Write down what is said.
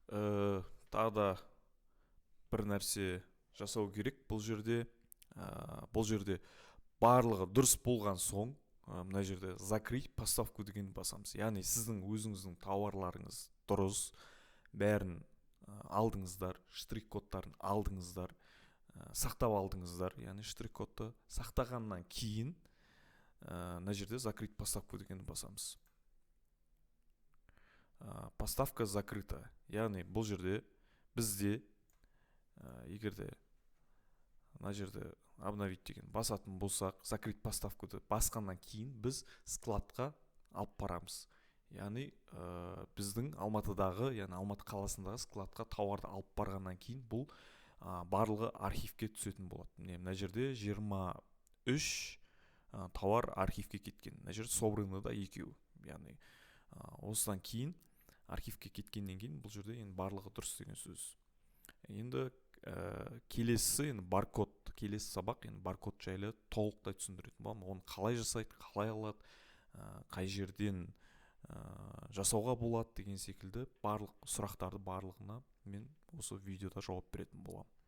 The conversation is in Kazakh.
тағы да бір нәрсе жасау керек бұл жерде. Барлығы дұрыс болған соң, мына жерде закрыть поставку деген басамыз. Яғни сіздің өзіңіздің тауарларыңыз дұрыс, бәрін алдыңыздар, штрих-кодтарын алдыңыздар, сақтап алдыңыздар. Яғни штрих-кодты сақтағаннан кейін мына жерде закрыть поставку деген басамыз. Поставка закрыта. Яғни бұл жерде бізде егерде мына жерде обновить деген басатын болсақ, закрыть поставкуды басқаннан кейін біз складқа алып барамыз. Яғни біздің Алматыдағы, яғни Алматы қаласындағы складқа тауарды алып барғаннан кейін бұл барлығы архивке түсетін болады. Мына жерде 23 тауар архивке кеткен. Мына жерде собраны да 2. Яғни осыдан кейін архивке кеткеннен кейін бұл жерде енді барлығы дұрыс деген сөз. Енді келесі баркод, келесі сабақ енді баркод жайлы толықтай түсіндіретін боламын. Оны қалай жасайды, қалай алады, қай жерден жасауға болады деген секілді барлық сұрақтарды барлығына мен осы видеода жауап беретін боламын.